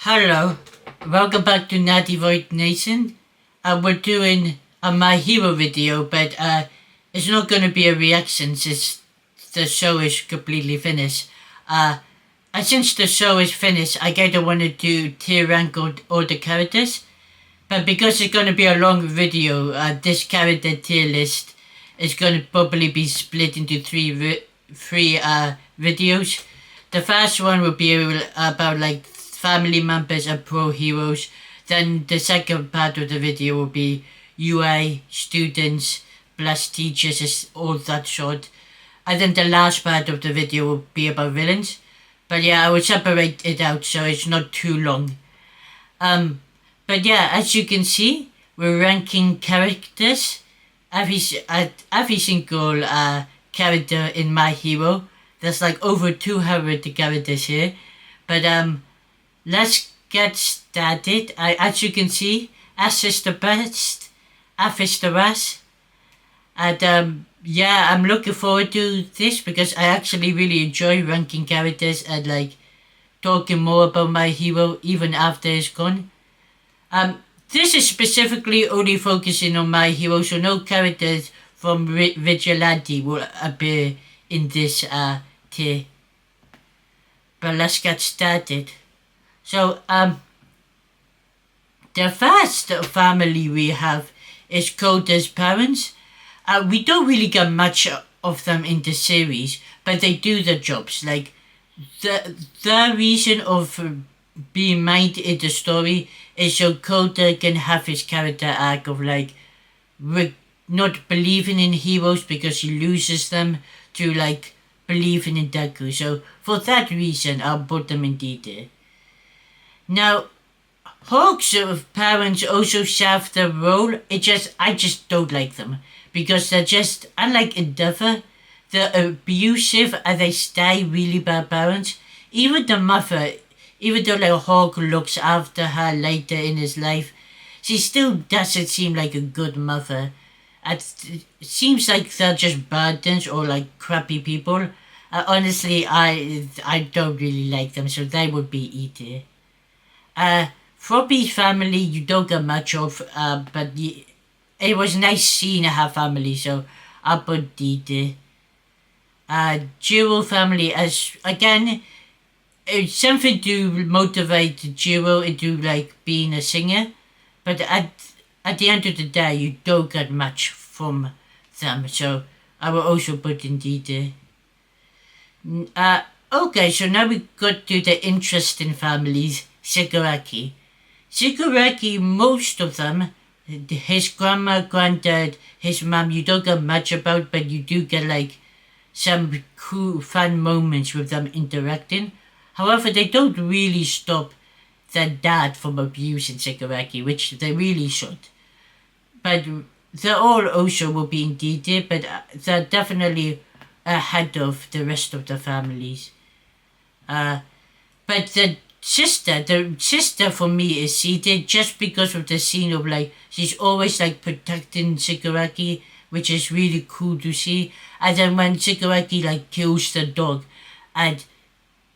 Hello, welcome back to Natty Void Nation. We're doing a My Hero video, but it's not gonna be a reaction since the show is completely finished. And since the show is finished, I kinda wanna do tier rank all the characters, but because it's gonna be a long video, this character tier list is gonna probably be split into three videos. The first one will be about like family members and pro heroes. Then the second part of the video will be UI, students, plus teachers, all that sort. And then the last part of the video will be about villains. But yeah, I will separate it out so it's not too long. But yeah, as you can see, we're ranking characters. Every single character in My Hero. There's like over 200 characters here. But let's get started. As you can see, S is the best, F is the worst. And yeah, I'm looking forward to this because I actually really enjoy ranking characters and like talking more about My Hero even after it's gone. This is specifically only focusing on My Hero, so no characters from Vigilante will appear in this tier. But let's get started. So, the first family we have is Coda's parents. We don't really get much of them in the series, but they do the jobs. Like, the reason of being made in the story is so Coda can have his character arc of like not believing in heroes because he loses them to like believing in Deku. So for that reason, I'll put them in detail. Now, Hawk's parents also serve the role. I just don't like them because they're just unlike Endeavor. They're abusive and they stay really bad parents. Even the mother, even though like Hawk looks after her later in his life, she still doesn't seem like a good mother. It seems like they're just burdens or like crappy people. Honestly, I don't really like them, so they would be E tier. Frobby's family you don't get much of, but it was nice seeing her family, so I'll put D tier. Jewel family as again, it's something to motivate Jewel into like being a singer, but at the end of the day, you don't get much from them, so I will also put in D tier. Okay, so now we got to the interesting families. Shigaraki. Shigaraki, most of them, his grandma, granddad, his mom, you don't get much about, but you do get like some cool, fun moments with them interacting. However, they don't really stop their dad from abusing Shigaraki, which they really should. But they're all also will be in detail, but they're definitely ahead of the rest of the families. But the sister for me is seated just because of the scene of like she's always like protecting Shigaraki, which is really cool to see. And then when Shigaraki like kills the dog, and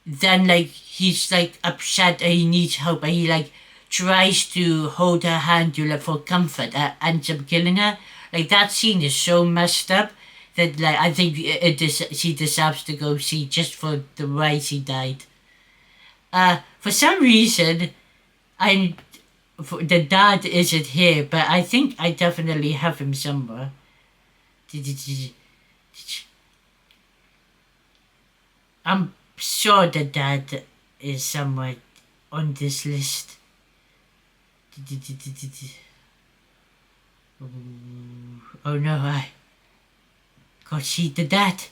then like he's like upset and he needs help, and he like tries to hold her hand to like for comfort and ends up killing her. Like that scene is so messed up that like I think she deserves to go see just for the way she died. For some reason, the dad isn't here, but I think I definitely have him somewhere. I'm sure the dad is somewhere on this list. Oh no, I got see the dad.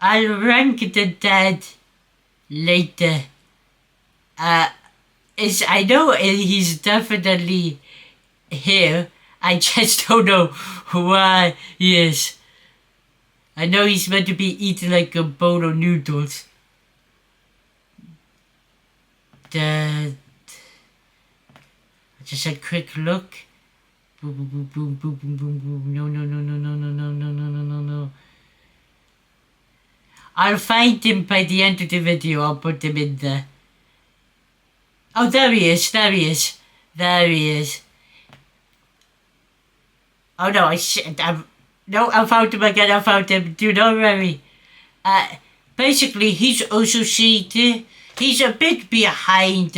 I'll rank the dad later. I know he's definitely here. I just don't know why he is. I know he's meant to be eating like a bowl of noodles. Just a quick look. Boom, boom, boom, boom, boom, boom, boom, boom. No, no, no, no, no, no, no, no, no, no, no, no. I'll find him by the end of the video. I'll put him in there. Oh, there he is. There he is. There he is. Oh no, I found him again. I found him. Do not worry. Basically, he's also cheated. He's a bit behind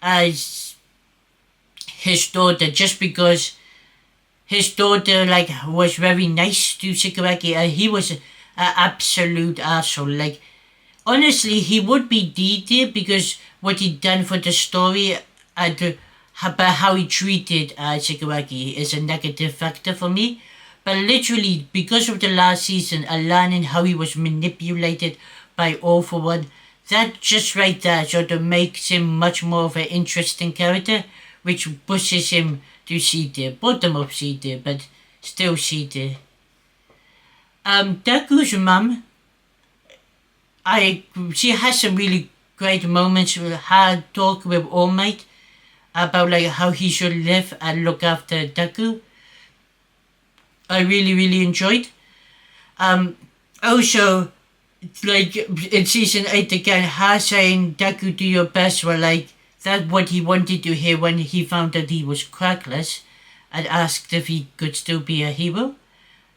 his daughter, just because his daughter was very nice to Shigaraki. He was an absolute asshole. Honestly, he would be D-tier because what he done for the story and about how he treated Shigaraki is a negative factor for me. But literally, because of the last season, learning how he was manipulated by All For One, that just right there sort of makes him much more of an interesting character, which pushes him to C tier. Bottom of C tier, but still C tier. Deku's mum, she has some really great moments with her talk with All Might about how he should live and look after Deku. I really enjoyed. Also, in season 8 again, her saying Deku do your best were that's what he wanted to hear when he found that he was crackless and asked if he could still be a hero.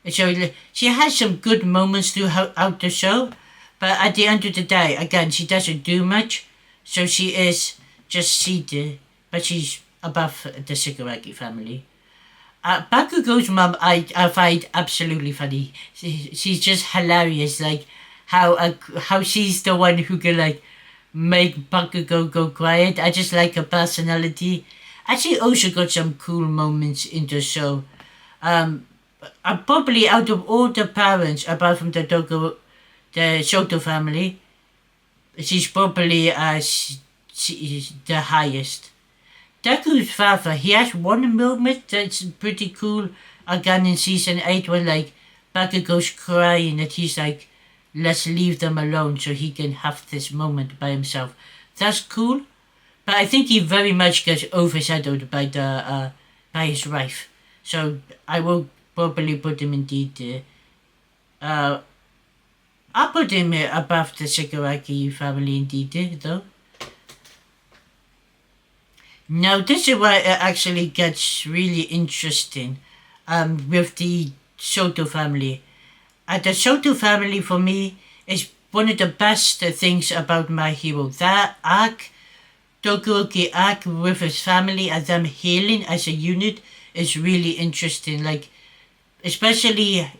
So she has some good moments throughout the show, but at the end of the day, again, she doesn't do much, so she is just seated, but she's above the Shigaraki family. Bakugo's mom, I find absolutely funny. She's just hilarious, how she's the one who can make Bakugo go quiet. I just like her personality. And she also got some cool moments in the show. Probably out of all the parents, apart from the Shoto family, she's probably she's the highest. Deku's father, he has one moment that's pretty cool again in season 8 when Bakugo's crying that he's let's leave them alone so he can have this moment by himself. That's cool, but I think he very much gets overshadowed by by his wife. So I will probably put him in D tier. I'll put him above the Shigaraki family in D tier though. Now this is where it actually gets really interesting with the Shoto family. The Shoto family for me is one of the best things about My Hero. That arc, Todoroki arc with his family and them healing as a unit is really interesting. Especially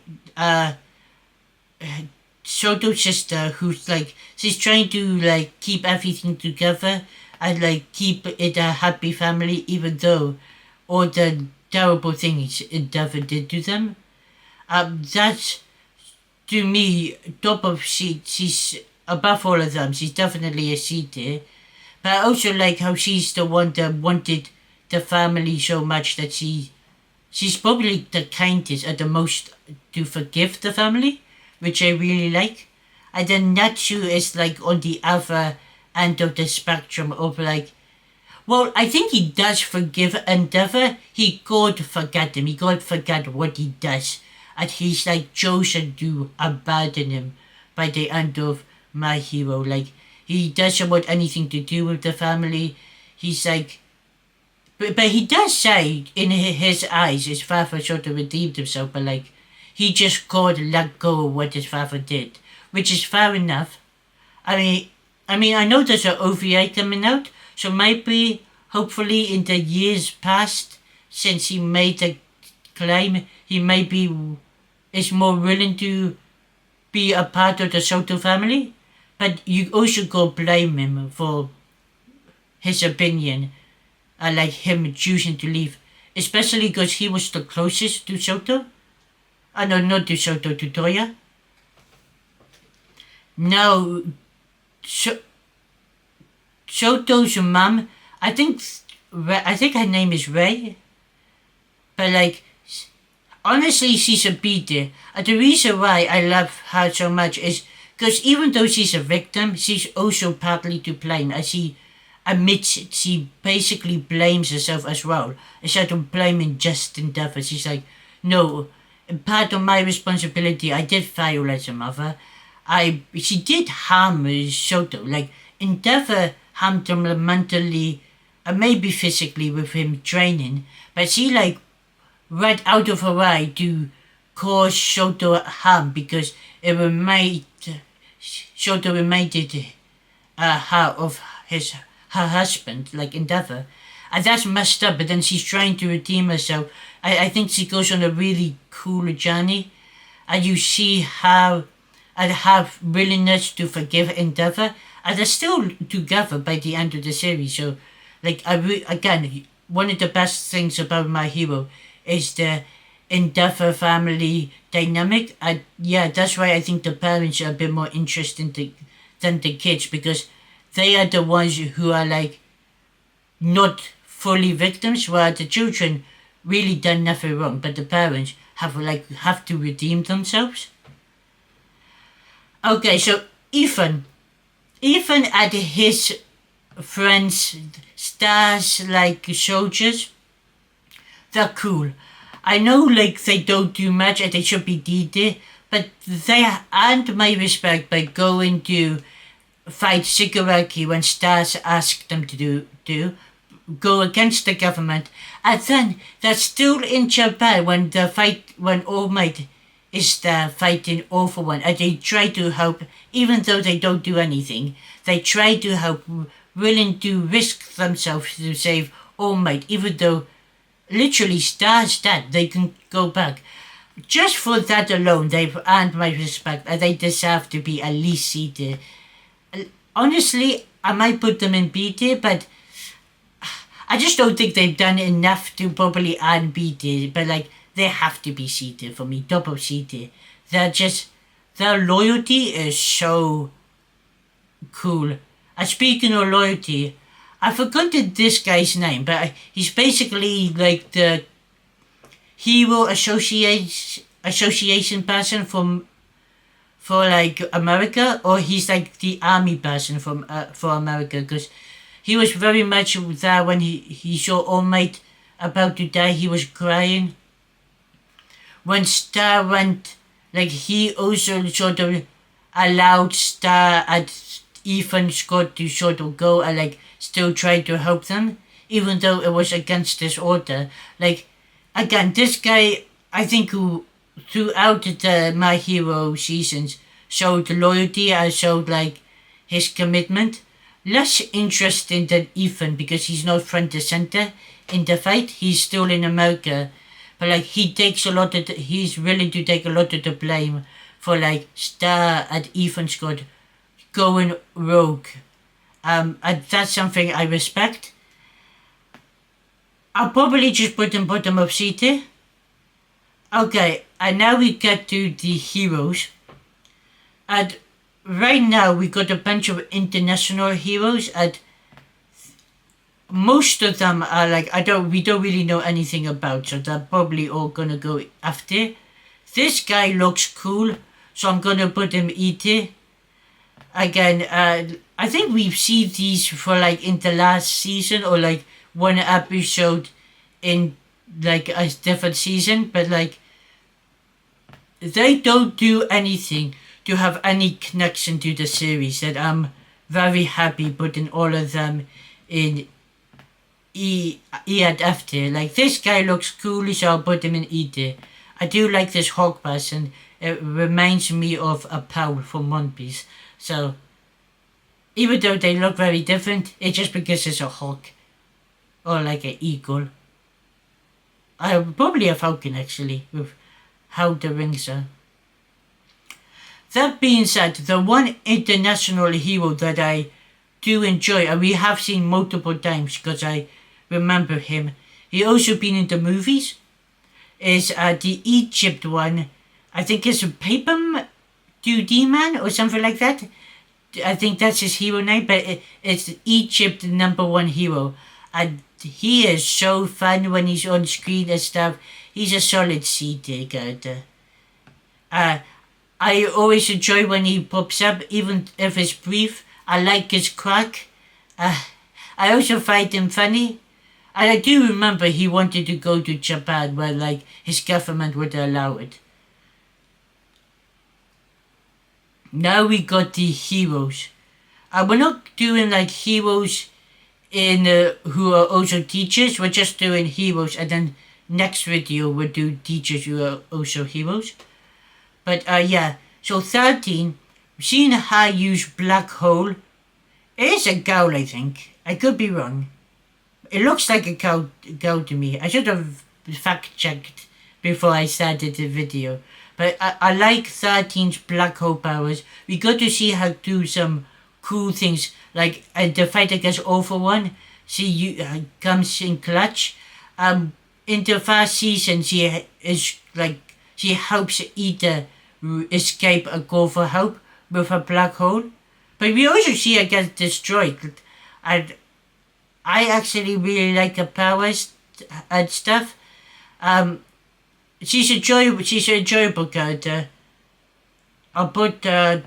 Shoto's sister who's she's trying to keep everything together and keep it a happy family even though all the terrible things Endeavor did to them. That's to me top of she's above all of them. She's definitely a C tier. But I also like how she's the one that wanted the family so much that she's probably the kindest and the most to forgive the family, which I really like. And then Natsu is on the other end of the spectrum of well, I think he does forgive Endeavor. He can't forget him. He can't forget what he does. And he's chosen to abandon him by the end of My Hero. He doesn't want anything to do with the family. He's but he does say in his eyes his father sort of redeemed himself, but he just can't let go of what his father did, which is fair enough. I mean, I know there's an OVA coming out, so maybe, hopefully, in the years past, since he made the claim, he maybe is more willing to be a part of the Shoto family. But you also can't blame him for his opinion, him choosing to leave, especially because he was the closest to Shoto. No, not to Shoto, to Toya. Now, Shoto's mom, I think her name is Rei, but honestly, she's a B tier. And the reason why I love her so much is because even though she's a victim, she's also partly to blame, as she admits it. She basically blames herself as well, instead of blaming just Endeavor. She's no, part of my responsibility, I did fail as a mother. she did harm Shoto. Like Endeavor harmed him mentally, maybe physically with him training, but she like went out of her way to cause Shoto harm because it reminded Shoto reminded her of her husband, like Endeavor. And that's messed up, but then she's trying to redeem herself. I think she goes on a really cool journey, and you see how and have willingness to forgive Endeavor, and they're still together by the end of the series. So, like, again, one of the best things about My Hero is the Endeavor family dynamic. And yeah, that's why I think the parents are a bit more interesting than the kids, because they are the ones who are like not fully victims, while the children really done nothing wrong, but the parents have to redeem themselves. Okay, so Ethan. Ethan and his friends, stars like soldiers, they're cool. I know like they don't do much and they should be needed, but they earned my respect by going to fight Shigaraki when stars ask them to go against the government, and then they're still in Japan when All Might is there fighting All For One, and they try to help even though they don't do anything. They try to help, willing to risk themselves to save All Might, even though literally stars dead. They can go back. Just for that alone, they've earned my respect, and they deserve to be at least C tier. Honestly, I might put them in B tier, but I just don't think they've done enough to properly earn B tier. But like, they have to be C tier for me, double C tier. Their loyalty is so cool. And speaking of loyalty, I forgotten this guy's name, but he's basically like the hero association person for like America, or he's like the army person for America, because he was very much there when he saw All Might about to die. He was crying. When Star went, like he also sort of allowed Star and Ethan Scott to sort of go and like still try to help them, even though it was against his order. Like, again, this guy, I think, who throughout the My Hero seasons showed loyalty and showed like his commitment. Less interesting than Ethan because he's not front and center in the fight. He's still in America, but like he's willing to take a lot of the blame for like Star and Ethan Scott going rogue. And that's something I respect. I'll probably just put them bottom of C tier. Okay, and now we get to the heroes. And right now we got a bunch of international heroes, and most of them are like we don't really know anything about, so they're probably all gonna go after. This guy looks cool, so I'm gonna put him E tier. Again, I think we've seen these for like in the last season or like one episode in like a different season, but like they don't do anything to have any connection to the series, that I'm very happy putting all of them in E and F tier. Like this guy looks cool, so I'll put him in E tier. I do like this Hawk person. It reminds me of a Paul from One Piece. So even though they look very different, it's just because it's a hawk or like an eagle. Probably a falcon actually, with how the rings are. That being said, the one international hero that I do enjoy, and we have seen multiple times because I remember him, he also been in the movies, is the Egypt one. I think it's a Paper 2D Man or something like that. I think that's his hero name, but it's Egypt #1 hero. And he is so fun when he's on screen and stuff. He's a solid C tier character. I always enjoy when he pops up, even if it's brief. I like his crack. I also find him funny. And I do remember he wanted to go to Japan where like his government would allow it. Now we got the heroes. We're not doing like heroes in who are also teachers. We're just doing heroes, and then next video we'll do teachers who are also heroes. But yeah, so 13, seeing her use black hole. It is a girl, I think. I could be wrong. It looks like a girl to me. I should have fact checked before I started the video. But I like 13's black hole powers. We got to see her do some cool things, like the fight against All For One. She comes in clutch. In the first season, she is like she helps Ida escape a call for help with her black hole. But we also see her get destroyed, and I actually really like her powers and stuff. She's an enjoyable character. I'll put I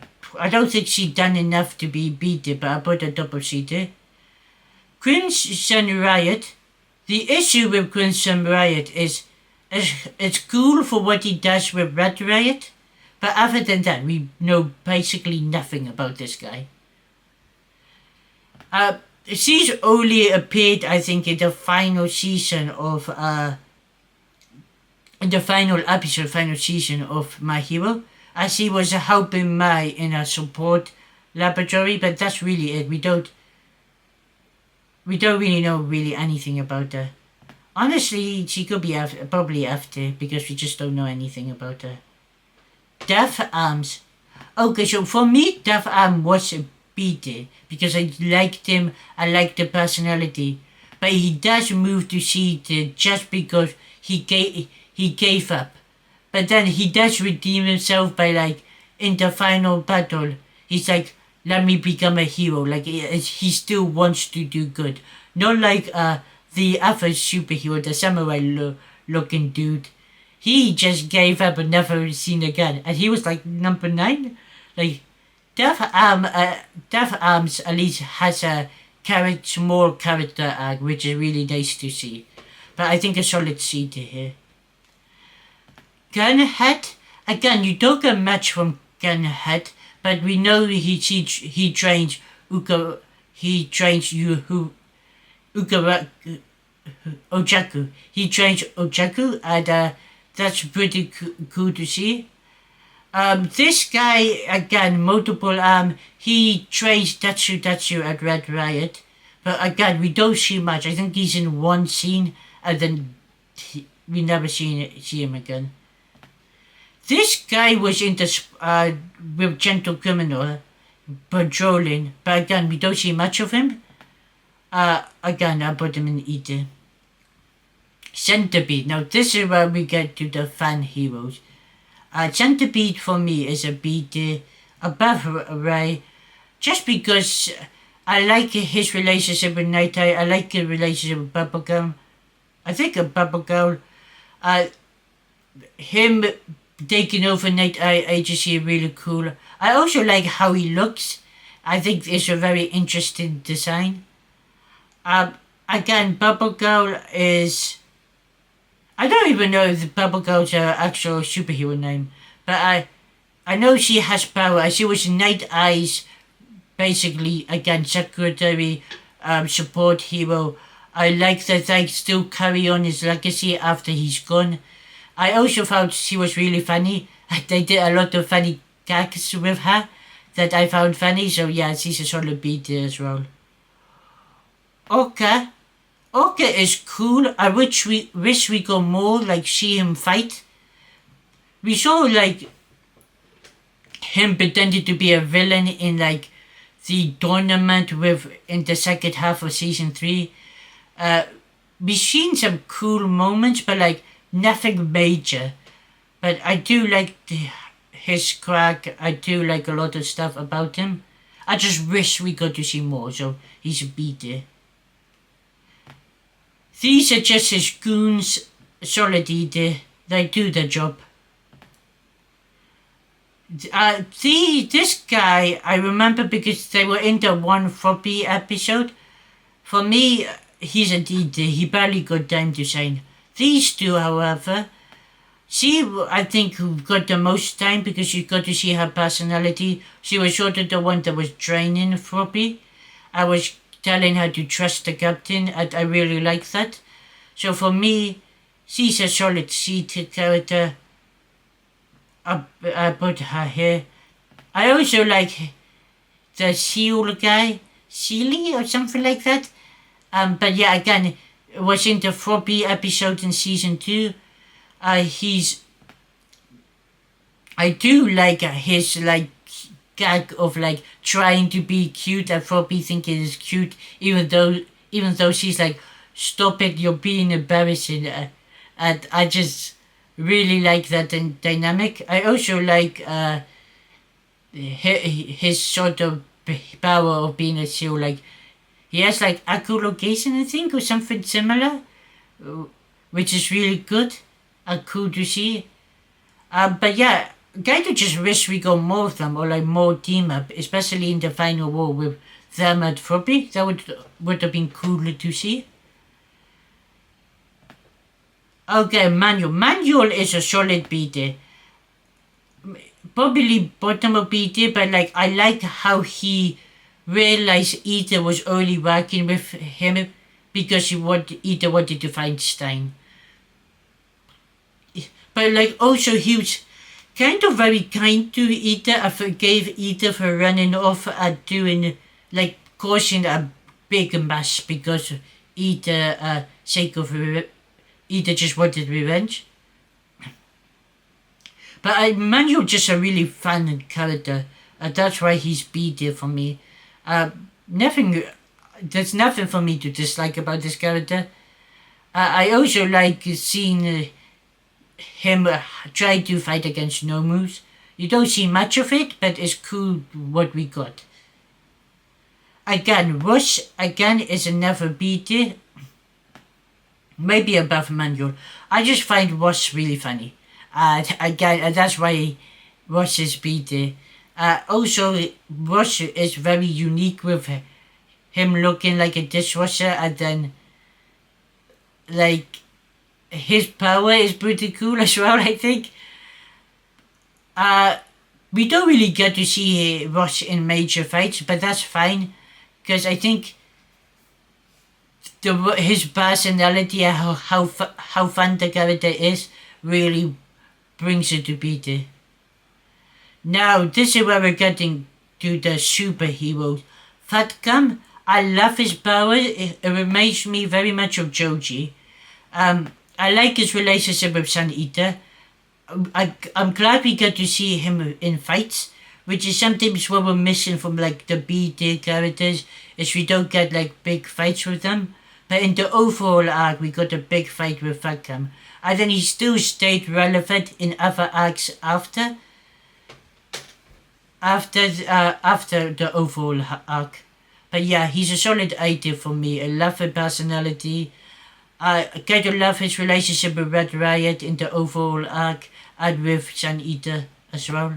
don't think she's done enough to be beaten, but I'll put a double C there. Crimson Riot. The issue with Crimson Riot is it's cool for what he does with Red Riot, but other than that, we know basically nothing about this guy. She's only appeared, I think, in the final season of in the final episode, final season of My Hero, as he was helping Mai in a support laboratory, but that's really it. We don't really know really anything about her. Honestly, she could be probably after, because we just don't know anything about her. Death Arms. Okay, so for me, Death Arm was a beater, because I liked him, I liked the personality. But he does move to Seed just because he gave up. But then he does redeem himself by, like, in the final battle, he's like, let me become a hero. Like, he still wants to do good. Not like the other superhero, the samurai looking dude. He just gave up and never seen again. And he was like number 9. Like, Death Arms at least has a small character arc, which is really nice to see. But I think a solid C to here. Gunhead. Again, you don't get much from Gunhead, but we know he trains Ojaku. He trains Ojaku, and that's pretty cool to see. This guy, again, multiple he trains Tatsu at Red Riot, but again, we don't see much. I think he's in one scene, and then we never see him again. This guy was in the with Gentle Criminal patrolling, but again, we don't see much of him. Again, I put him in either. Centipede. Now, this is where we get to the fan heroes. Centipede for me is a beat above Ray, just because I like his relationship with Night Eye. I like his relationship with Bubblegum. I think of Bubblegum. Him taking over Night Eye agency really cool. I also like how he looks. I think it's a very interesting design. Again, Bubble Girl is... I don't even know if the Bubble Girl's her actual superhero name, but I know she has power. She was Night Eye's, basically, again, secretary, support hero. I like that they still carry on his legacy after he's gone. I also found she was really funny. They did a lot of funny gags with her that I found funny, so yeah, she's a solid beat there as well. Okay. Okay is cool. I wish we got more, like, see him fight. We saw, like, him pretending to be a villain in, like, the tournament in the second half of season 3. We've seen some cool moments, but, like, nothing major. But I do like his crack. I do like a lot of stuff about him. I just wish we got to see more, so he's a beat there. These are just his goons, solid either. They do their job. This guy, I remember because they were in the one floppy episode. For me, he's a DD. He barely got time to shine. These two, however, she, I think, who got the most time because you got to see her personality. She was sort of the one that was training Floppy. I was telling her to trust the captain, and I really like that. So for me, she's a solid C character. I put her here. I also like the seal guy, Sealy or something like that. But yeah, again, it was in the Floppy episode in season 2. He's, I do like his like gag of like trying to be cute and Floppy thinking it's cute, even though she's like, stop it, you're being embarrassing. And I just really like that dynamic. I also like his sort of power of being a seal. Like he has like echolocation, I think, or something similar, uh, which is really good and cool to see. But yeah, kind of just wish we got more of them or like more team up, especially in the final war with them and Floppy. That would have been cooler to see. Okay, Manual. Manual is a solid BT. Probably bottom of BT, but like I like how he realized Ether was only working with him because Ether wanted to find Stein. But like also he was kind of very kind to Ether. I forgave Ether for running off and doing like causing a big mess because Ether sake of Ether just wanted revenge. But Manuel just a really fun character. That's why he's B tier for me. Nothing. There's nothing for me to dislike about this character. I also like seeing him try to fight against Nomus. You don't see much of it, but it's cool what we got. Again, Rush again is another B tier. Maybe above Manual. I just find Rush really funny. Again, that's why Rush is B tier. Also, Rush is very unique with him looking like a dishwasher, and then like his power is pretty cool as well. I think. We don't really get to see Rush in major fights, but that's fine, because I think his personality and how fun the character is really brings it to BT. Now, this is where we're getting to the superheroes. Fatcam, I love his power. It reminds me very much of Joji. I like his relationship with Sun Eater. I'm glad we get to see him in fights, which is sometimes what we're missing from like the B-tier characters, is we don't get like big fights with them. But in the overall arc, we got a big fight with Fatcam. And then he still stayed relevant in other arcs after the overall arc. But yeah, he's a solid idea for me. I love his personality. I kind of love his relationship with Red Riot in the overall arc and with Sun Eater as well.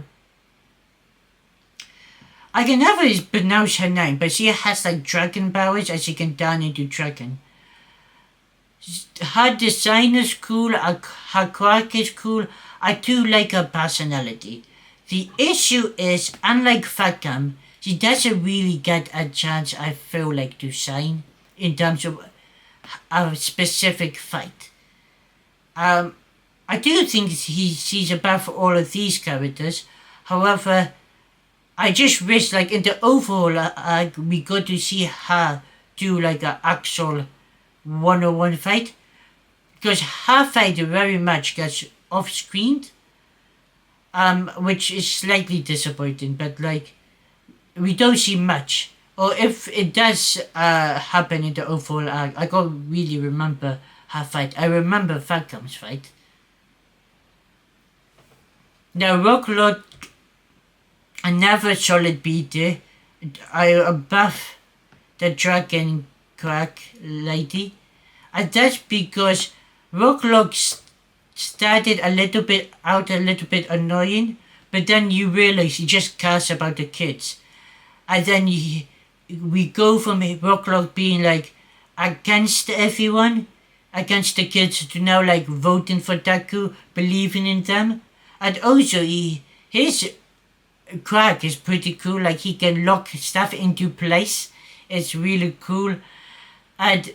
I can never pronounce her name, but she has like dragon powers and she can turn into dragon. Her design is cool, her quirk is cool. I do like her personality. The issue is, unlike Fatcam, she doesn't really get a chance, I feel like, to shine in terms of a specific fight. I do think she's above all of these characters. However, I just wish, like, in the overall we got to see her do like an actual one-on-one fight, because her fight very much gets off-screened, which is slightly disappointing. But like, we don't see much, or if it does happen in the overall arc, I can't really remember her fight. I remember Falcom's fight. Now, Rocklord, another solid beater. I above the dragon crack lady, and that's because Rocklord started a little bit annoying, but then you realize he just cares about the kids, and then we go from Rocklord being like against everyone, against the kids to now like voting for Taku, believing in them. And also his crack is pretty cool, like he can lock stuff into place. It's really cool. And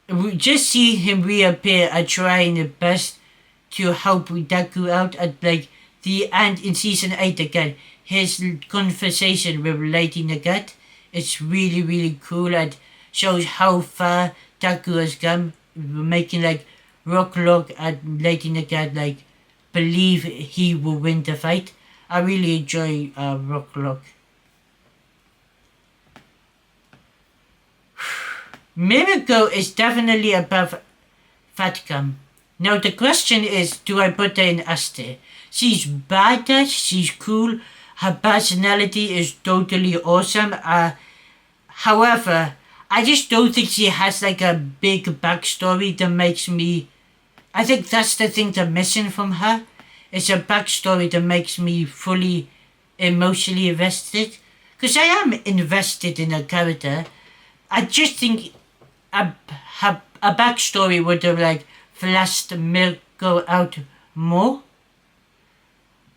we just see him reappear and trying the best to help Taku out at like the end in season 8 again. His conversation with Lady Nagant is really cool and shows how far Taku has come, making like Rocklock and Lady Nagant like believe he will win the fight. I really enjoy Rocklock. Miracle is definitely above Fatcam. Now the question is, do I put her in S tier? She's badass, she's cool, her personality is totally awesome. However, I just don't think she has like a big backstory that makes me... I think that's the thing that's missing from her. It's a backstory that makes me fully emotionally invested. Because I am invested in her character. I just think a backstory would have like fleshed Miracle out more.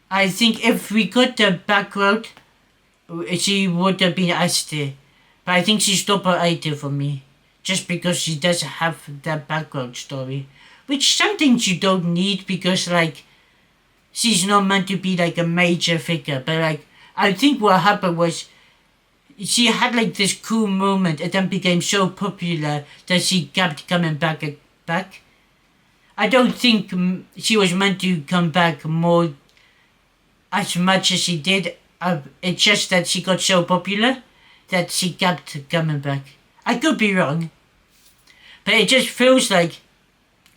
I think if we got the background, she would have been S tier. But I think she's top 80 for me. Just because she doesn't have that background story. Which some things you don't need because like she's not meant to be like a major figure. But like I think what happened was she had like this cool moment and then became so popular that she kept coming back. I don't think she was meant to come back more as much as she did. It's just that she got so popular that she kept coming back. I could be wrong. But it just feels like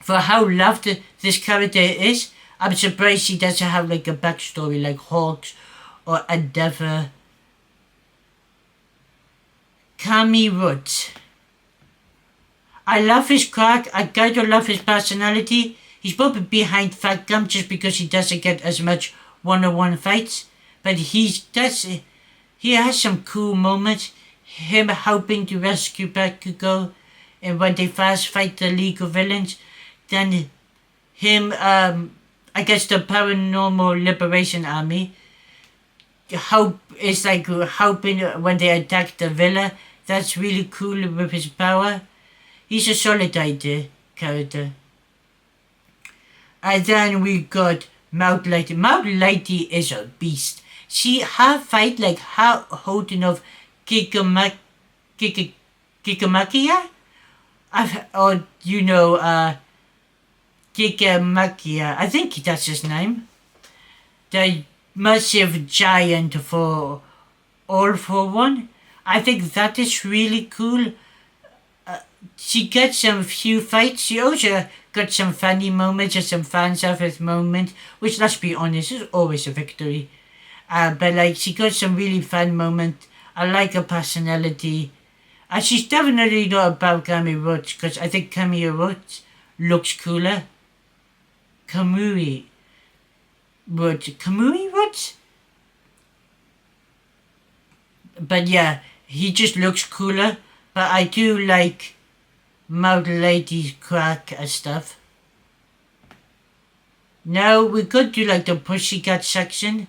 for how loved this character is, I'm surprised she doesn't have like a backstory like Hawks or Endeavor. Kami Woods. I love his crack, I kind of love his personality. He's probably behind Fatcam just because he doesn't get as much one-on-one fights. But he has some cool moments. Him helping to rescue Bakugo and when they first fight the League of Villains. Then him, I guess the Paranormal Liberation Army. It's like helping when they attack the villa. That's really cool with his power. He's a solid idea character. And then we got Mount Lady. Mount Lady is a beast. Her fight like her holding of Kikamakia? Or you know, Kikamakia. I think that's his name. The massive giant for All For One. I think that is really cool. She gets some few fights. She also got some funny moments and some fan service moments, which let's be honest is always a victory. But like she got some really fun moments. I like her personality. And she's definitely not about Kami Roach because I think Kami Roach looks cooler. Kamui Roach? But yeah, he just looks cooler. But I do like Mount Lady's crack and stuff. Now we could do like the Pussycat section.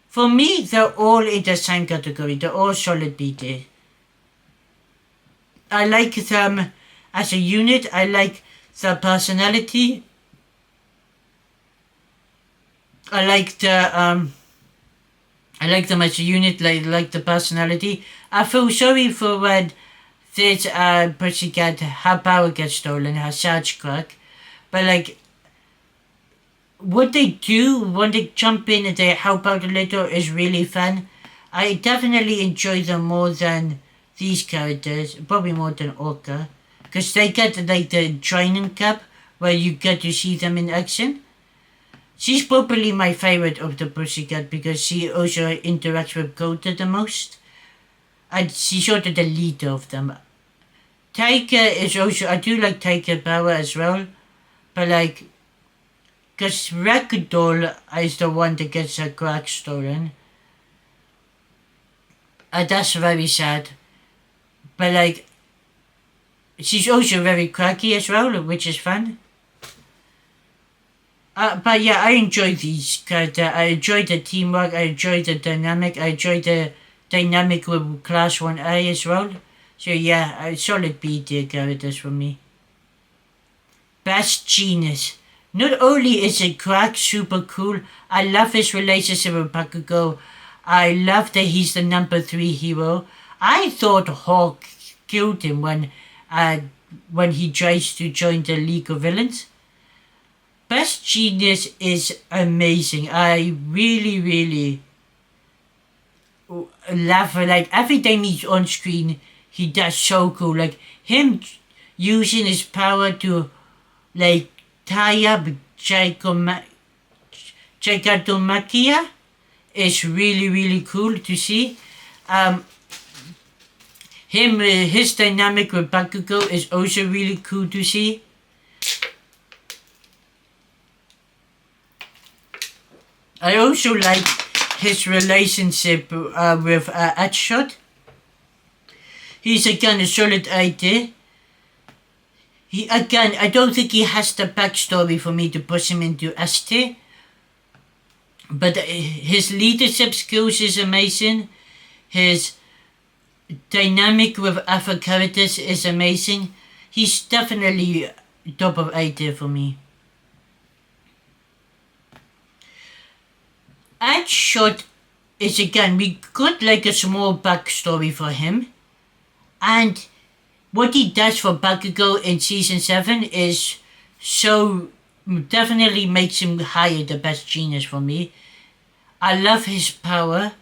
For me, they're all in the same category. They're all solid B tier. I like them as a unit. I like their personality. I like them as a unit. Like the personality. I feel sorry for when this Pussycat, her power gets stolen, her Sarge crack. But like, what they do when they jump in and they help out a little is really fun. I definitely enjoy them more than these characters, probably more than Orca. Because they get like the training camp where you get to see them in action. She's probably my favorite of the Pussycat because she also interacts with Kota the most. And she's sort of the leader of them. Taika is also, I do like Taika power as well. But like, because Ragdoll is the one that gets her crack stolen. And that's very sad. But like, she's also very cracky as well, which is fun. But yeah, I enjoy these characters. I enjoy the teamwork. I enjoy the dynamic. I enjoy the dynamic with Class 1A as well. So yeah, a solid B tier characters for me. Best Genius. Not only is it crack super cool, I love his relationship with Bakugo. I love that he's the number 3 hero. I thought Hawk killed him when he tries to join the League of Villains. Best Genius is amazing. I really love it. Like every time he's on screen, he does so cool. Like him using his power to like tie up Gigantomachia is really cool to see. His dynamic with Bakugo is also really cool to see. I also like his relationship with Edgeshot. He's again a solid idea. I don't think he has the backstory for me to push him into S tier. But his leadership skills is amazing. His dynamic with other characters is amazing. He's definitely top of A tier for me. Edgeshot is again, we got like a small backstory for him. And what he does for Bakugo in Season 7 is so definitely makes him higher the Best Genius for me. I love his power.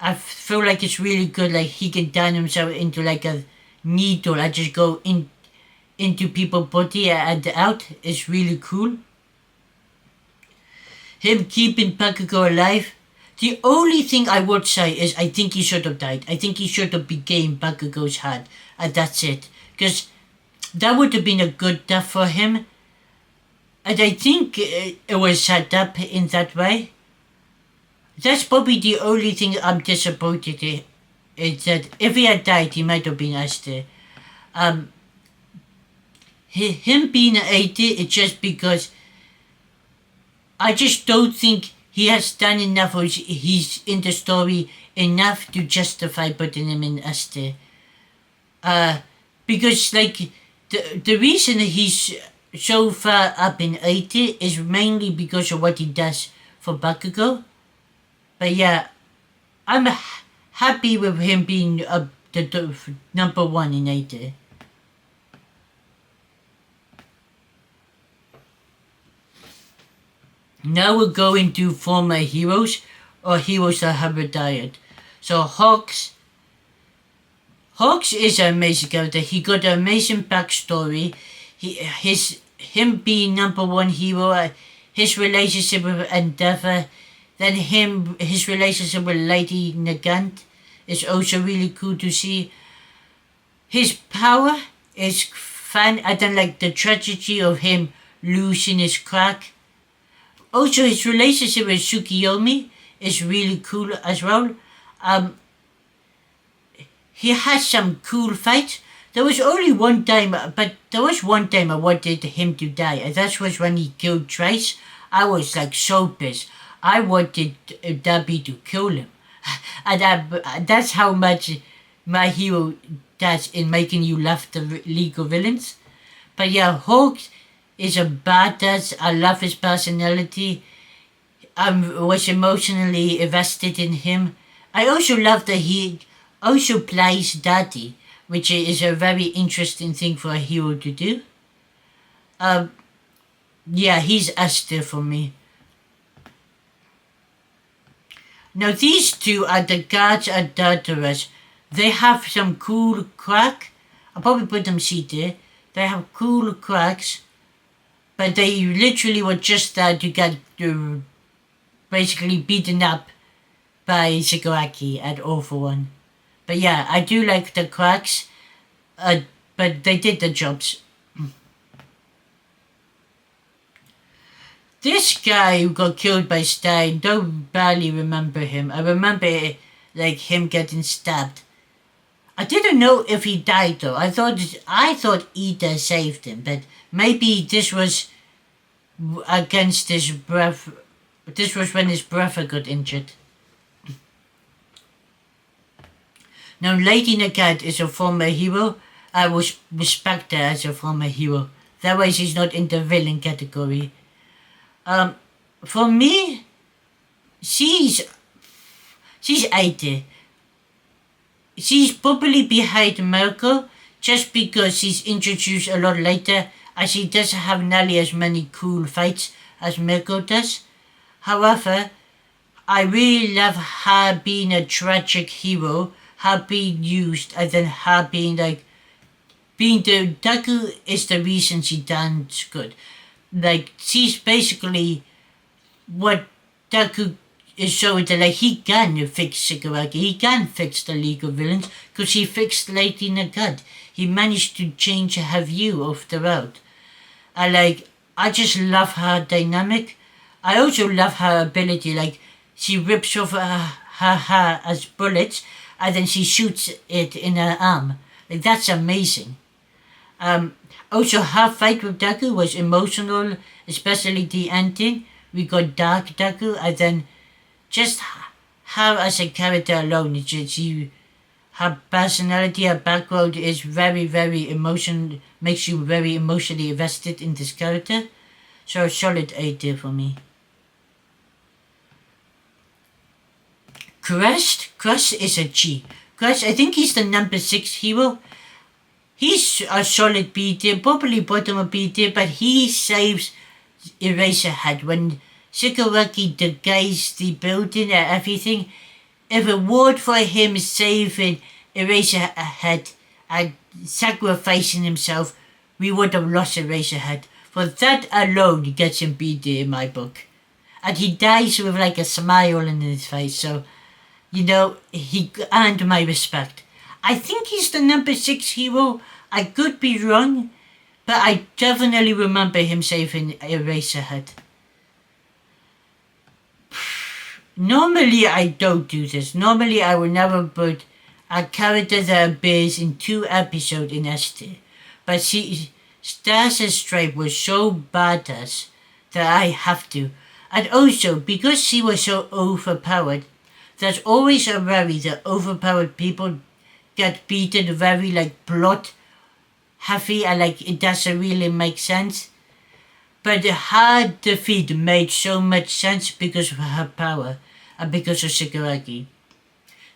I feel like it's really good, like he can turn himself into like a needle and just go into people's body and out. It's really cool. Him keeping Bakugo alive. The only thing I would say is I think he should have died. I think he should have became Bakugo's head. And that's it. Because that would have been a good death for him. And I think it was set up in that way. That's probably the only thing I'm disappointed in. Is that if he had died, he might have been Esther. Him being an 80 is just because I just don't think he has done enough, or he's in the story enough to justify putting him in Esther. Because like the reason he's so far up in 80 is mainly because of what he does for Bakugo. But yeah, I'm happy with him being the number 1 in 80. Now we're going to former heroes or heroes that have retired. So Hawks is an amazing character. He got an amazing backstory. Him being number 1 hero, his relationship with Endeavor, then his relationship with Lady Nagant is also really cool to see. His power is fun. I don't like the tragedy of him losing his crack. Also, his relationship with Tsukiyomi is really cool as well. He has some cool fights. There was only one time, but there was one time I wanted him to die, and that was when he killed Trace. I was like so pissed. I wanted Dabi to kill him. And that's how much my hero does in making you love the League of Villains. But yeah, Hawks is a badass. I love his personality. I was emotionally invested in him. I also love that he also plays Daddy, which is a very interesting thing for a hero to do. Yeah, he's Esther for me. Now these two are the guards and Tartarus. They have some cool crack. I'll probably put them C tier. They have cool cracks. But they literally were just there to get basically beaten up by Shigaraki at All For One. But yeah, I do like the cracks. But they did the jobs. This guy who got killed by Stein, don't barely remember him. I remember like him getting stabbed. I didn't know if he died though. I thought Ida saved him, but maybe this was against his breath. This was when his brother got injured. Now, Lady Nagant is a former hero. I will respect her as a former hero. That way she's not in the villain category. For me, she's 80. She's probably behind Mirko just because she's introduced a lot later and she doesn't have nearly as many cool fights as Mirko does. However, I really love her being a tragic hero, her being used, and then her being like, being the Deku is the reason she dance good. Like, she's basically what Deku is showing that, like, he can fix Shigaraki, he can fix the League of Villains, because he fixed Lady Nagant. He managed to change her view of the world. I just love her dynamic. I also love her ability, like, she rips off her hair as bullets, and then she shoots it in her arm. Like, that's amazing. Also, her fight with Deku was emotional, especially the ending. We got Dark Deku, and then just her as a character alone, her personality, her background is very, very emotional, makes you very emotionally invested in this character. So a solid 8 there for me. Crush is a G. Crush, I think he's the number 6 hero. He's a solid B tier, probably bottom of B tier, but he saves Eraserhead when Shigaraki degays the building and everything. If it weren't for him saving Eraserhead and sacrificing himself, we would have lost Eraserhead. For that alone, he gets him B tier in my book. And he dies with like a smile on his face, so, you know, he earned my respect. I think he's the number 6 hero. I could be wrong, but I definitely remember him saving Eraserhead. Normally I don't do this. Normally I will never put a character that appears in 2 episodes in S tier. But Stars and Stripe was so badass that I have to. And also, because she was so overpowered, there's always a worry that overpowered people get beaten very like plot heavy and like it doesn't really make sense. But her defeat made so much sense because of her power and because of Shigaraki.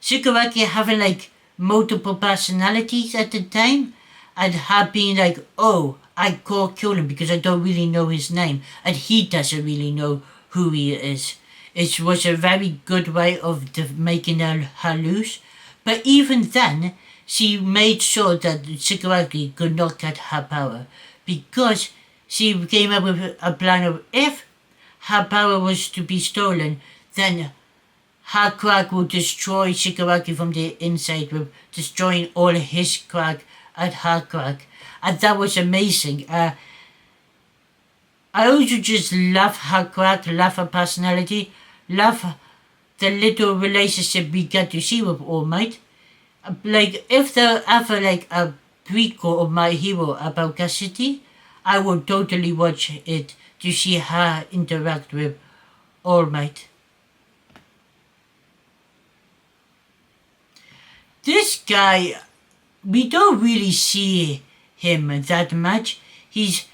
Shigaraki having like multiple personalities at the time and her being like, oh, I can't kill him because I don't really know his name and he doesn't really know who he is. It was a very good way of making her lose. But even then, she made sure that Shigaraki could not get her power because she came up with a plan of if her power was to be stolen, then her crack will destroy Shigaraki from the inside, with destroying all his crack and her crack. And that was amazing. I also just love her crack, love her personality, love the little relationship we get to see with All Might. Like, if there ever like a prequel of My Hero about Cassidy, I would totally watch it to see her interact with All Might. This guy, we don't really see him that much. He's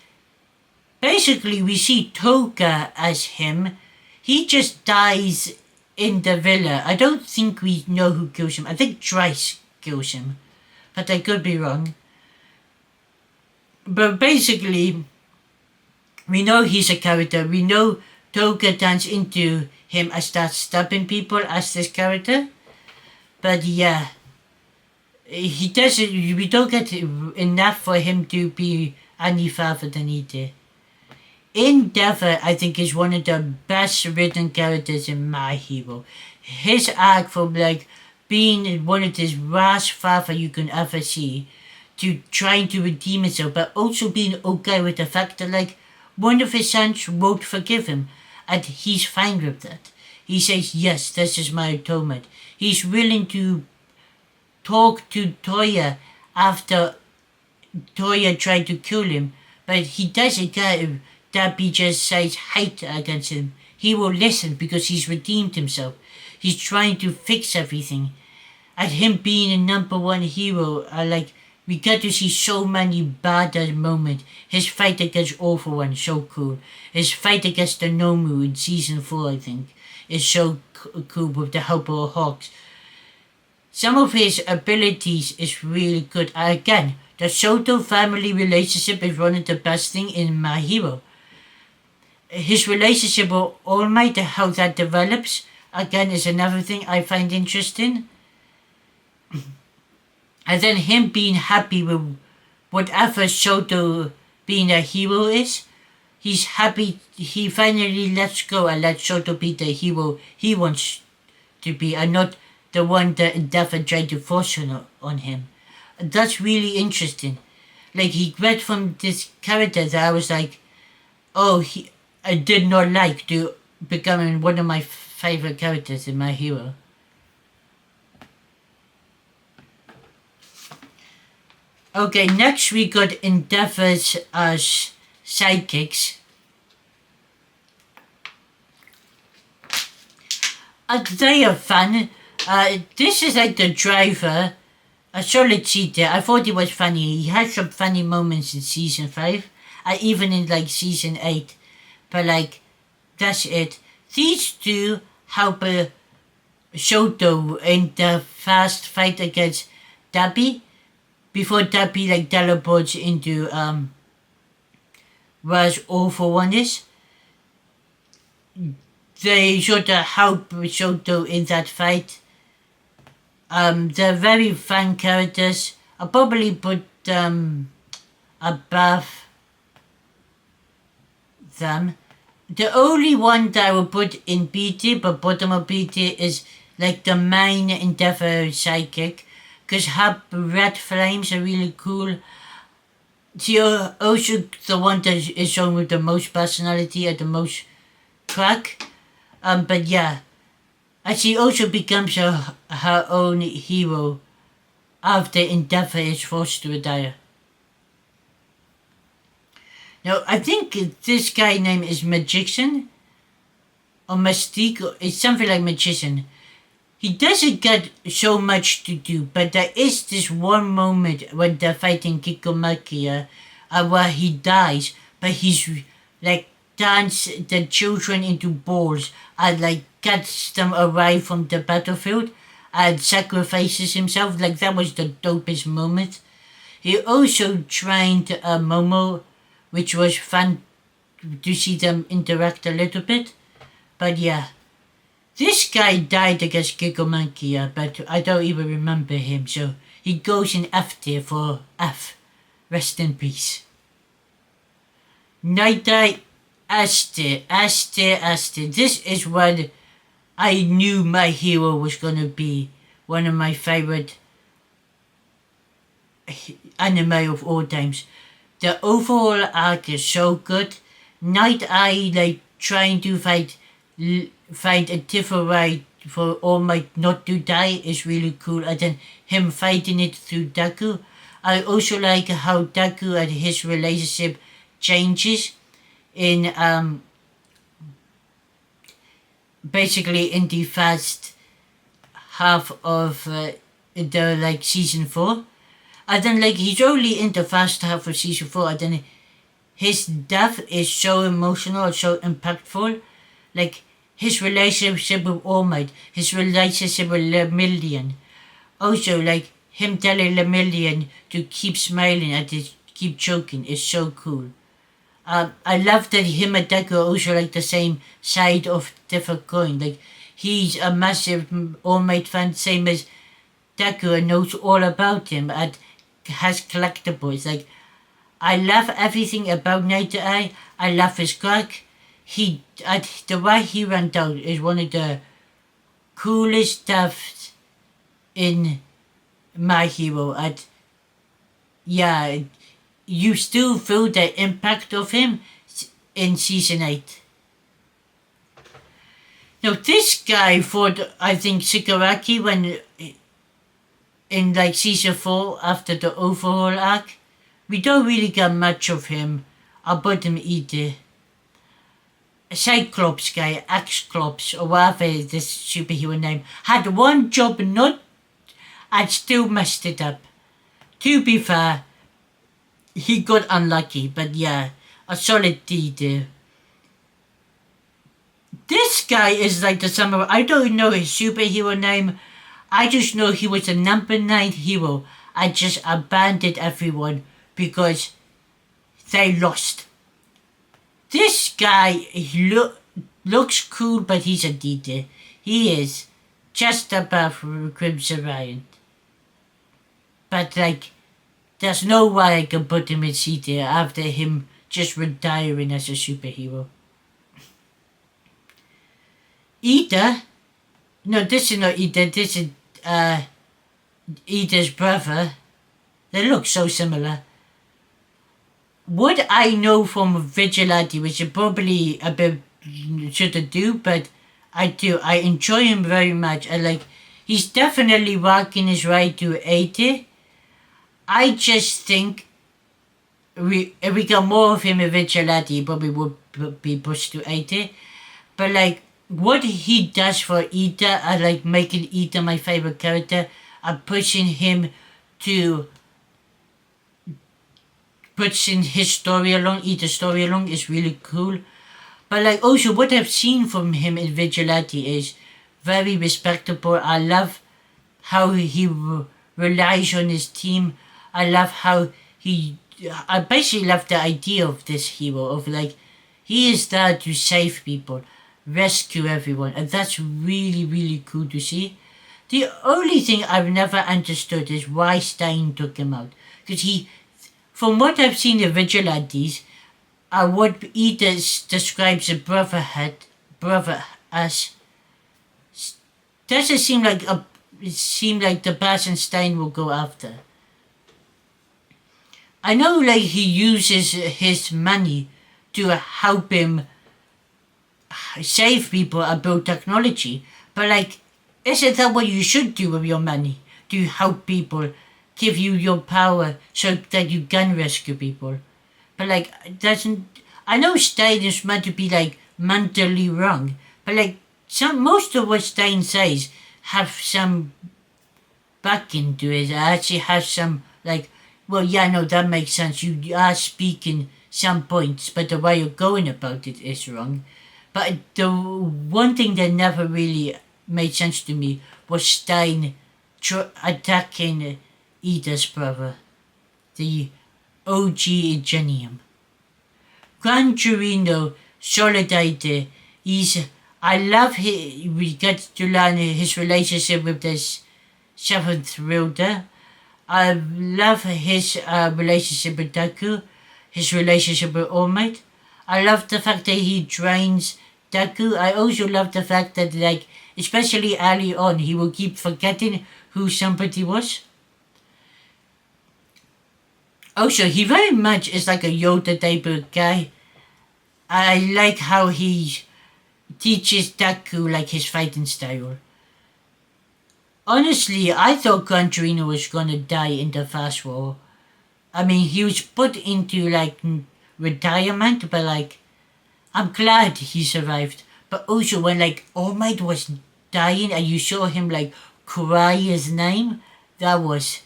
basically, we see Toga as him. He just dies in the villa. I don't think we know who kills him. I think Trice kills him, but I could be wrong. But basically, we know he's a character. We know Toga turns into him and starts stabbing people as this character. But yeah, he doesn't. We don't get enough for him to be any further than he did. Endeavor, I think, is one of the best written characters in My Hero. His arc from like being one of the worst father you can ever see to trying to redeem himself, but also being okay with the fact that like one of his sons won't forgive him, and he's fine with that. He says, yes, this is my atonement. He's willing to talk to Toya after Toya tried to kill him, but he doesn't care if Dabi just says hate against him. He will listen because he's redeemed himself. He's trying to fix everything. And him being a number one hero, we get to see so many badass moments. His fight against All For One, so cool. His fight against the Nomu in season 4, I think, is so cool with the help of Hawks. Some of his abilities is really good. Again, the Soto family relationship is one of the best things in My Hero. His relationship with All Might and how that develops, again, is another thing I find interesting. And then him being happy with whatever Soto being a hero is. He's happy he finally lets go and lets Soto be the hero he wants to be and not the one that Endeavor tried to force on him. That's really interesting. Like, he read from this character that I was like, oh, I did not like to becoming one of my favorite characters in My Hero. Okay, next we got Endeavor's as sidekicks. They are fun. This is like the driver. A solid cheater. I thought he was funny. He had some funny moments in season 5. Even in like season 8. But that's it. These two help Soto in the fast fight against Dabi. Before Dabi teleports into where All For One is. They sort of help Soto in that fight. They're very fun characters. I'll probably put above them. The only one that I will put in BT, but bottom of BT, is the main Endeavor sidekick. Because her red flames are really cool. She also the one that is shown with the most personality and the most crack. But yeah. And she also becomes her own hero after Endeavor is forced to retire. Now, I think this guy name is Magician. Or Mystique. It's something like Magician. He doesn't get so much to do, but there is this one moment when they're fighting Kikomakia where he dies, but he's turns the children into balls and gets them away from the battlefield and sacrifices himself. That was the dopest moment. He also trained Momo, which was fun to see them interact a little bit. But yeah. This guy died against Gigamonkey, but I don't even remember him, so he goes in F tier for F. Rest in peace. Night Eye, S tier. This is when I knew My Hero was gonna be one of my favorite anime of all times. The overall arc is so good. Night Eye trying to find a different way for All Might not to die is really cool, and then him fighting it through Deku. I also like how Deku and his relationship changes in basically in the first half of the season 4, and then he's only in the first half of season 4, and then his death is so emotional, so impactful. His relationship with All Might, his relationship with Lemillion. Also, him telling Lemillion to keep smiling and to keep joking is so cool. I love that him and Deku are also the same side of different coin. He's a massive All Might fan, same as Deku, and knows all about him and has collectibles. I love everything about Night Eye. I love his crack. The way he went out is one of the coolest stuff in My Hero. And yeah, you still feel the impact of him in season 8. Now this guy fought, I think, Shigaraki when in like season 4 after the overhaul arc. We don't really get much of him about him either. Cyclops guy, X-Clops, or whatever this superhero name, had one job not and still messed it up. To be fair, he got unlucky, but yeah, a solid D there. This guy is like the samurai. I don't know his superhero name. I just know he was a number 9 hero. I just abandoned everyone because they lost. This guy looks cool, but he's a D. He is just above Crimson Riot. But like, there's no way I can put him in C tier after him just retiring as a superhero. Ida? No, this is not Ida, this is Ida's brother. They look so similar. What I know from Vigilante, which is probably a bit shouldn't do, but I do. I enjoy him very much. I like, he's definitely working his way to 80. I just think if we got more of him in Vigilante, he probably would be pushed to 80. But like, what he does for Ida, I like making Ida my favorite character. I'm pushing him to pushing his story along, Ida's story along is really cool. But like also what I've seen from him in Vigilante is very respectable. I love how he relies on his team. I love how I basically love the idea of this hero of like, he is there to save people, rescue everyone, and that's really, really cool to see. The only thing I've never understood is why Stein took him out. Because from what I've seen in Vigilantes, what Ida describes a brother as, doesn't seem like the person Stein will go after. I know like he uses his money to help him save people and build technology, but like, isn't that what you should do with your money? To help people, give you your power so that you can rescue people. But like, I know Stein is meant to be like mentally wrong, but like most of what Stein says have some backing to it. Actually have some like, well, yeah, no, that makes sense. You are speaking some points, but the way you're going about it is wrong. But the one thing that never really made sense to me was Stein attacking Ida's brother, the OG Ingenium. Gran Torino Solidarity. I love we get to learn his relationship with this 7th wielder. I love his relationship with Deku, his relationship with All Might. I love the fact that he trains Deku. I also love the fact that like, especially early on, he will keep forgetting who somebody was. Also, he very much is like a Yoda type of guy. I like how he teaches Deku like his fighting style. Honestly, I thought Gran Torino was gonna die in the first war. I mean, he was put into like retirement, but like, I'm glad he survived. But also when like All Might was dying and you saw him like cry his name, that was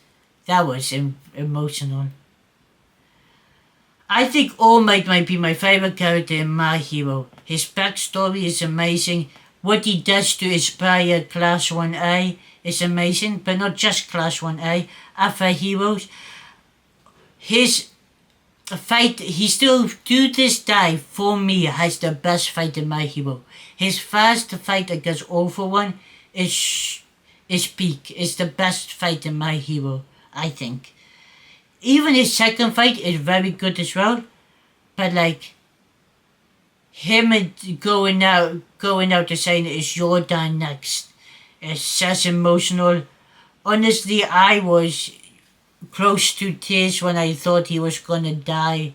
emotional. I think All Might be my favorite character in My Hero. His backstory is amazing. What he does to inspire Class 1A is amazing, but not just Class 1A, other heroes. His fight, he still to this day, for me, has the best fight in My Hero. His first fight against All For One is peak. It's the best fight in My Hero, I think. Even his second fight is very good as well, but like, him going out to saying it's your turn next, it's such emotional. Honestly, I was close to tears when I thought he was gonna die.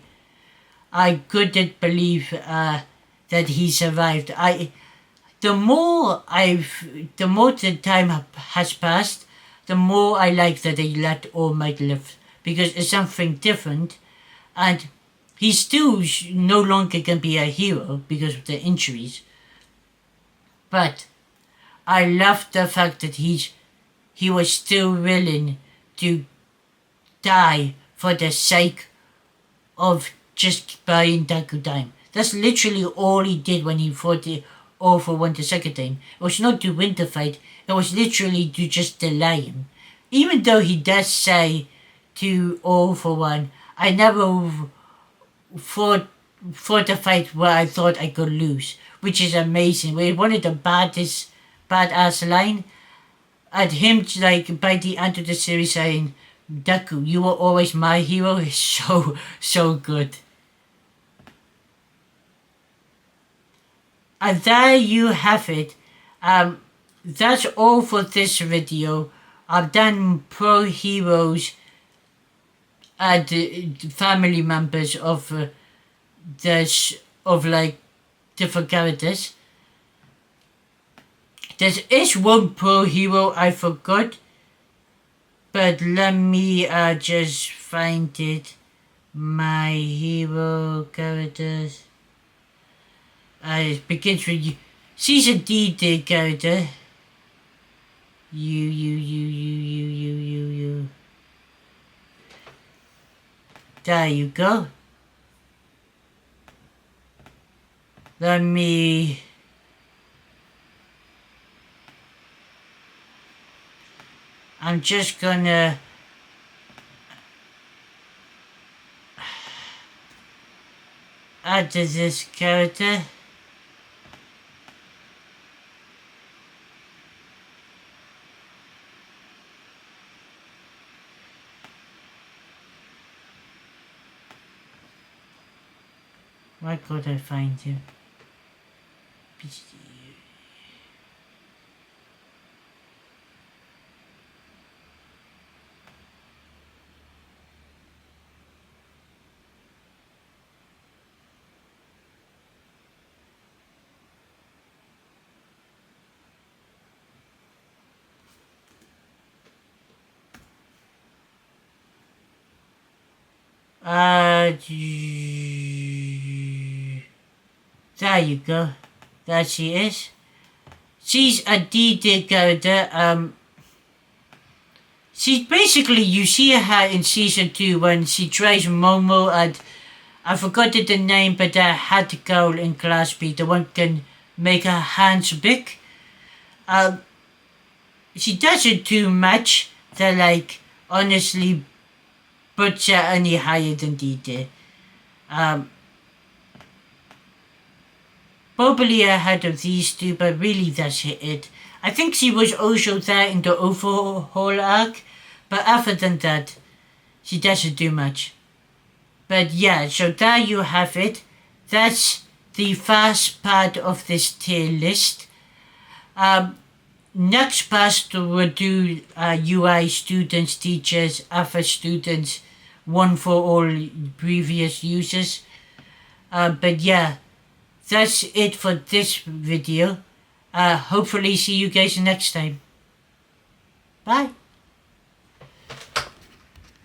I couldn't believe that he survived. The more the time has passed, the more I like that they let All Might live, because it's something different, and he still no longer can be a hero because of the injuries. But I love the fact that he was still willing to die for the sake of just buying Deku time. That's literally all he did when he fought the All for One the second time. It was not to win the fight, it was literally to just delay him. Even though he does say to All for One, I never fought the fight where I thought I could lose, which is amazing. We're one of the badass line, and him like by the end of the series saying, Deku, you were always my hero, is so good. And there you have it. That's all for this video. I've done pro heroes and family members of like different characters. There is one pro hero I forgot, but let me just find it. My hero characters. It begins with you. Season D character. You. There you go. Let me... I'm just gonna... add to this character. Why could I find him? There you go. There she is. She's a D-Day character. She's basically, you see her in season 2 when she tries Momo and I forgot the name, but that had girl in Class B, the one can make her hands big. She doesn't do much to like honestly put her any higher than D-Day. Probably ahead of these two, but really that's it. I think she was also there in the overhaul arc, but other than that, she doesn't do much. But yeah, so there you have it. That's the first part of this tier list. Next part we'll do UI students, teachers, other students, one for all previous users. But yeah, that's it for this video. Hopefully see you guys next time. Bye.